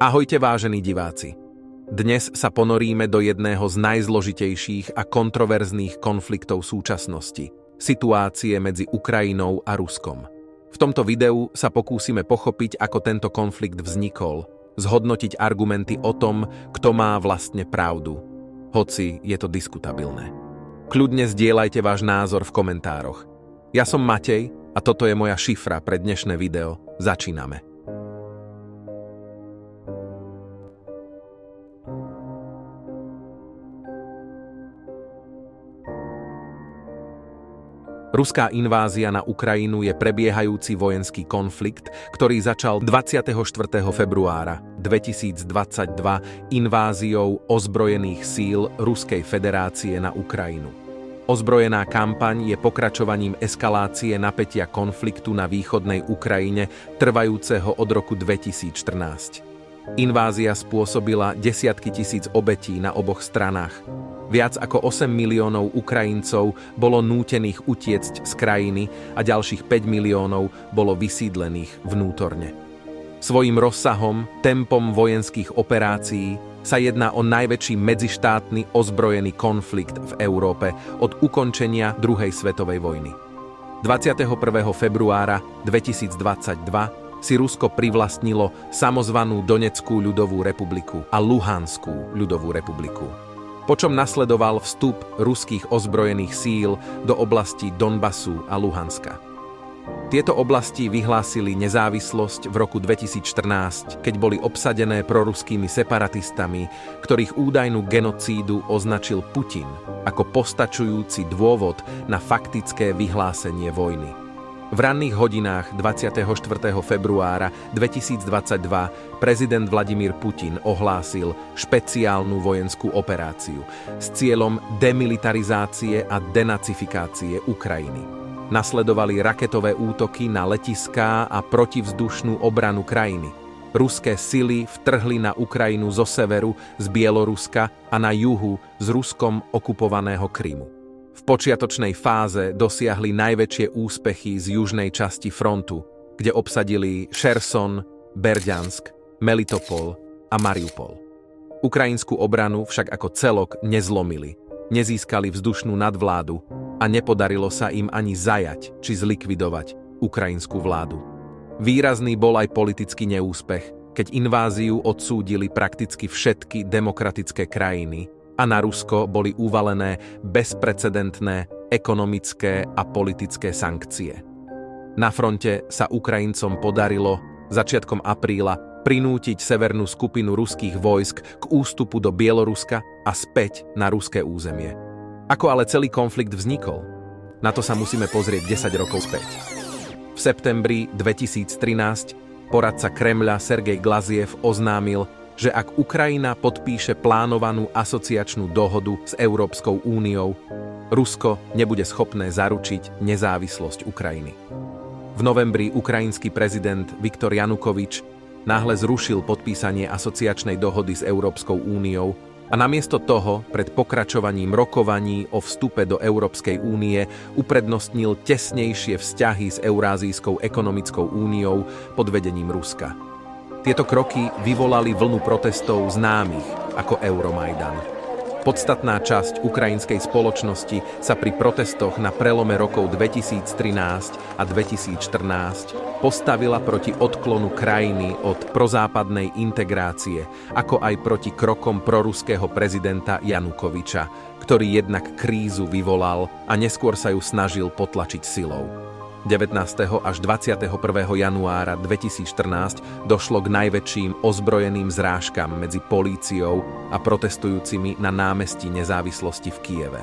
Ahojte vážení diváci. Dnes sa ponoríme do jedného z najzložitejších a kontroverzných konfliktov súčasnosti. Situácie medzi Ukrajinou a Ruskom. V tomto videu sa pokúsime pochopiť, ako tento konflikt vznikol, zhodnotiť argumenty o tom, kto má vlastne pravdu. Hoci je to diskutabilné. Kľudne zdieľajte váš názor v komentároch. Ja som Matej a toto je moja šifra pre dnešné video. Začíname. Ruská invázia na Ukrajinu je prebiehajúci vojenský konflikt, ktorý začal 24. februára 2022 inváziou ozbrojených síl Ruskej federácie na Ukrajinu. Ozbrojená kampaň je pokračovaním eskalácie napätia konfliktu na východnej Ukrajine, trvajúceho od roku 2014. Invázia spôsobila desiatky tisíc obetí na oboch stranách. Viac ako 8 miliónov Ukrajincov bolo nútených utiecť z krajiny a ďalších 5 miliónov bolo vysídlených vnútorne. Svojím rozsahom, tempom vojenských operácií sa jedná o najväčší medzištátny ozbrojený konflikt v Európe od ukončenia druhej svetovej vojny. 21. februára 2022 si Rusko privlastnilo samozvanú Donetskú ľudovú republiku a Luhanskú ľudovú republiku. Počom nasledoval vstup ruských ozbrojených síl do oblasti Donbasu a Luhanska. Tieto oblasti vyhlásili nezávislosť v roku 2014, keď boli obsadené proruskými separatistami, ktorých údajnú genocídu označil Putin ako postačujúci dôvod na faktické vyhlásenie vojny. V ranných hodinách 24. februára 2022 prezident Vladimír Putin ohlásil špeciálnu vojenskú operáciu s cieľom demilitarizácie a denacifikácie Ukrajiny. Nasledovali raketové útoky na letiská a protivzdušnú obranu krajiny. Ruské sily vtrhli na Ukrajinu zo severu, z Bieloruska a na juhu z Ruskom okupovaného Krymu. V počiatočnej fáze dosiahli najväčšie úspechy z južnej časti frontu, kde obsadili Šerson, Berďansk, Melitopol a Mariupol. Ukrajinskú obranu však ako celok nezlomili, nezískali vzdušnú nadvládu a nepodarilo sa im ani zajať či zlikvidovať ukrajinskú vládu. Výrazný bol aj politický neúspech, keď inváziu odsúdili prakticky všetky demokratické krajiny a na Rusko boli uvalené bezprecedentné ekonomické a politické sankcie. Na fronte sa Ukrajincom podarilo začiatkom apríla prinútiť severnú skupinu ruských vojsk k ústupu do Bieloruska a späť na ruské územie. Ako ale celý konflikt vznikol? Na to sa musíme pozrieť 10 rokov späť. V septembri 2013 poradca Kremľa Sergej Glaziev oznámil, že ak Ukrajina podpíše plánovanú asociačnú dohodu s Európskou úniou, Rusko nebude schopné zaručiť nezávislosť Ukrajiny. V novembri ukrajinský prezident Viktor Janukovič náhle zrušil podpísanie asociačnej dohody s Európskou úniou a namiesto toho pred pokračovaním rokovaní o vstupe do Európskej únie uprednostnil tesnejšie vzťahy s Eurázijskou ekonomickou úniou pod vedením Ruska. Tieto kroky vyvolali vlnu protestov známych ako Euromajdan. Podstatná časť ukrajinskej spoločnosti sa pri protestoch na prelome rokov 2013 a 2014 postavila proti odklonu krajiny od prozápadnej integrácie, ako aj proti krokom proruského prezidenta Janukoviča, ktorý jednak krízu vyvolal a neskôr sa ju snažil potlačiť silou. 19. až 21. januára 2014 došlo k najväčším ozbrojeným zrážkam medzi políciou a protestujúcimi na námestí Nezávislosti v Kyjeve.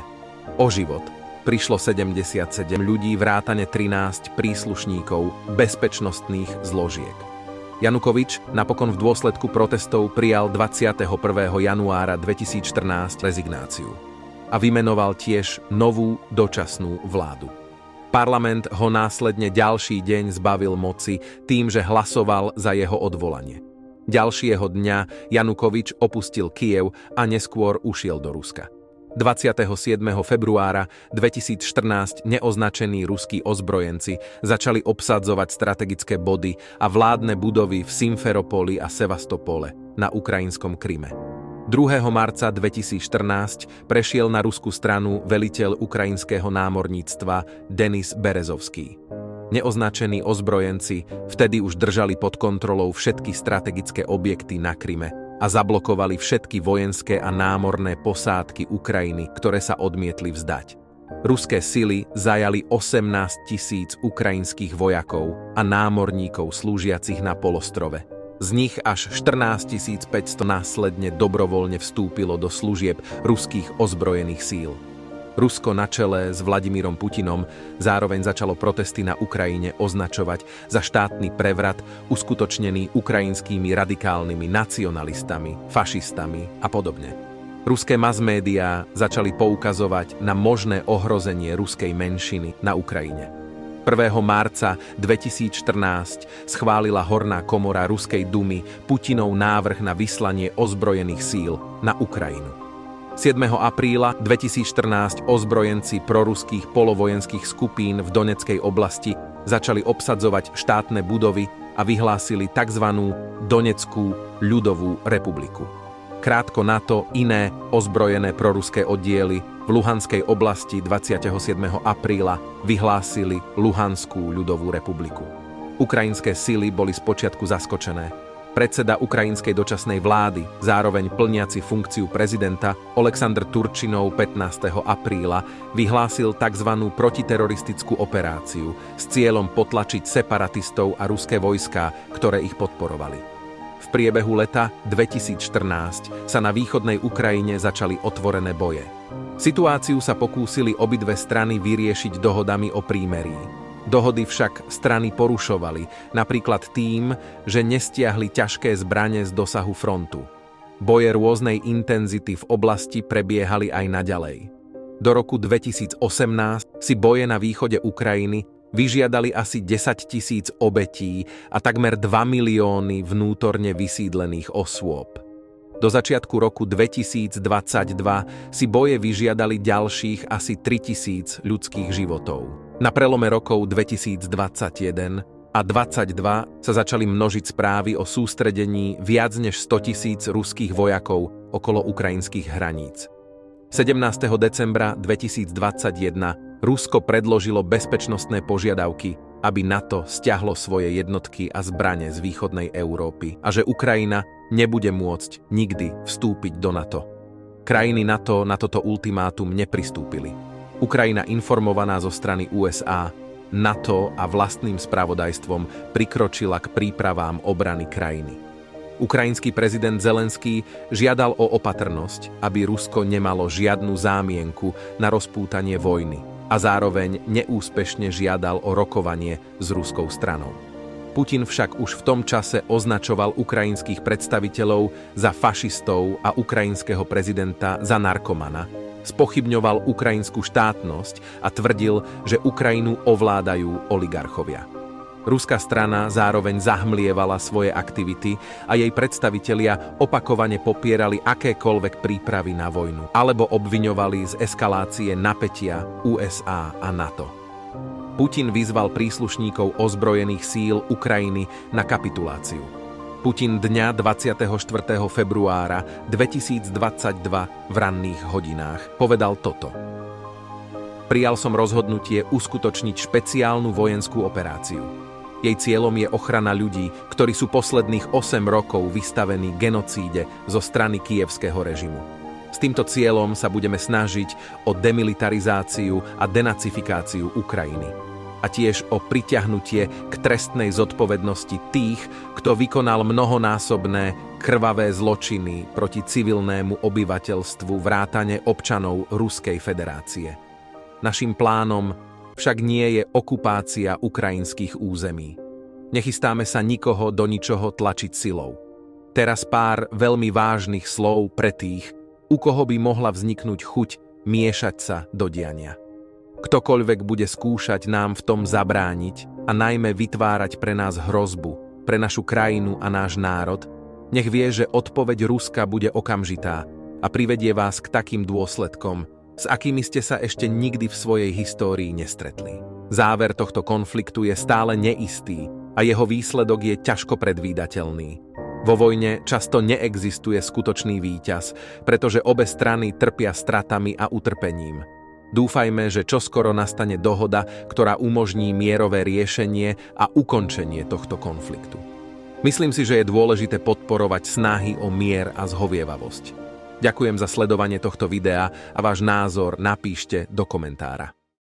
O život prišlo 77 ľudí vrátane 13 príslušníkov bezpečnostných zložiek. Janukovič napokon v dôsledku protestov prijal 21. januára 2014 rezignáciu a vymenoval tiež novú dočasnú vládu. Parlament ho následne ďalší deň zbavil moci tým, že hlasoval za jeho odvolanie. Ďalšieho dňa Janukovič opustil Kyjev a neskôr ušiel do Ruska. 27. februára 2014 neoznačení ruskí ozbrojenci začali obsadzovať strategické body a vládne budovy v Simferopoli a Sevastopole na ukrajinskom Kryme. 2. marca 2014 prešiel na ruskú stranu veliteľ ukrajinského námorníctva Denis Berezovský. Neoznačení ozbrojenci vtedy už držali pod kontrolou všetky strategické objekty na Kryme a zablokovali všetky vojenské a námorné posádky Ukrajiny, ktoré sa odmietli vzdať. Ruské sily zajali 18 000 ukrajinských vojakov a námorníkov slúžiacich na polostrove. Z nich až 14 500 následne dobrovoľne vstúpilo do služieb ruských ozbrojených síl. Rusko na čele s Vladimírom Putinom zároveň začalo protesty na Ukrajine označovať za štátny prevrat uskutočnený ukrajinskými radikálnymi nacionalistami, fašistami a podobne. Ruské masmédiá začali poukazovať na možné ohrozenie ruskej menšiny na Ukrajine. 1. marca 2014 schválila Horná komora Ruskej dumy Putinov návrh na vyslanie ozbrojených síl na Ukrajinu. 7. apríla 2014 ozbrojenci proruských polovojenských skupín v Doneckej oblasti začali obsadzovať štátne budovy a vyhlásili tzv. Doneckú ľudovú republiku. Krátko na to iné ozbrojené proruské oddiely v Luhanskej oblasti 27. apríla vyhlásili Luhanskú ľudovú republiku. Ukrajinské sily boli spočiatku zaskočené. Predseda ukrajinskej dočasnej vlády, zároveň plniaci funkciu prezidenta, Oleksandr Turčinov 15. apríla vyhlásil tzv. Protiteroristickú operáciu s cieľom potlačiť separatistov a ruské vojská, ktoré ich podporovali. V priebehu leta 2014 sa na východnej Ukrajine začali otvorené boje. Situáciu sa pokúsili obidve strany vyriešiť dohodami o prímerí. Dohody však strany porušovali, napríklad tým, že nestiahli ťažké zbrane z dosahu frontu. Boje rôznej intenzity v oblasti prebiehali aj naďalej. Do roku 2018 si boje na východe Ukrajiny vyžiadali asi 10 000 obetí a takmer 2 milióny vnútorne vysídlených osôb. Do začiatku roku 2022 si boje vyžiadali ďalších asi 3 000 ľudských životov. Na prelome rokov 2021 a 2022 sa začali množiť správy o sústredení viac než 100 000 ruských vojakov okolo ukrajinských hraníc. 17. decembra 2021 Rusko predložilo bezpečnostné požiadavky, aby NATO stiahlo svoje jednotky a zbrane z východnej Európy a že Ukrajina nebude môcť nikdy vstúpiť do NATO. Krajiny NATO na toto ultimátum nepristúpili. Ukrajina informovaná zo strany USA, NATO a vlastným spravodajstvom prikročila k prípravám obrany krajiny. Ukrajinský prezident Zelenský žiadal o opatrnosť, aby Rusko nemalo žiadnu zámienku na rozpútanie vojny a zároveň neúspešne žiadal o rokovanie s ruskou stranou. Putin však už v tom čase označoval ukrajinských predstaviteľov za fašistov a ukrajinského prezidenta za narkomana, spochybňoval ukrajinskú štátnosť a tvrdil, že Ukrajinu ovládajú oligarchovia. Ruská strana zároveň zahmlievala svoje aktivity a jej predstavitelia opakovane popierali akékoľvek prípravy na vojnu alebo obviňovali z eskalácie napätia USA a NATO. Putin vyzval príslušníkov ozbrojených síl Ukrajiny na kapituláciu. Putin dňa 24. februára 2022 v ranných hodinách povedal toto. Prijal som rozhodnutie uskutočniť špeciálnu vojenskú operáciu. Jej cieľom je ochrana ľudí, ktorí sú posledných 8 rokov vystavení genocíde zo strany kyjevského režimu. S týmto cieľom sa budeme snažiť o demilitarizáciu a denacifikáciu Ukrajiny. A tiež o priťahnutie k trestnej zodpovednosti tých, kto vykonal mnohonásobné krvavé zločiny proti civilnému obyvateľstvu vrátane občanov Ruskej federácie. Naším plánom však nie je okupácia ukrajinských území. Nechystáme sa nikoho do ničoho tlačiť silou. Teraz pár veľmi vážnych slov pre tých, u koho by mohla vzniknúť chuť miešať sa do diania. Ktokoľvek bude skúšať nám v tom zabrániť a najmä vytvárať pre nás hrozbu, pre našu krajinu a náš národ, nech vie, že odpoveď Ruska bude okamžitá, a privedie vás k takým dôsledkom, s akými ste sa ešte nikdy v svojej histórii nestretli. Záver tohto konfliktu je stále neistý a jeho výsledok je ťažko predvídateľný. Vo vojne často neexistuje skutočný víťaz, pretože obe strany trpia stratami a utrpením. Dúfajme, že čoskoro nastane dohoda, ktorá umožní mierové riešenie a ukončenie tohto konfliktu. Myslím si, že je dôležité podporovať snahy o mier a zhovievavosť. Ďakujem za sledovanie tohto videa a váš názor napíšte do komentára.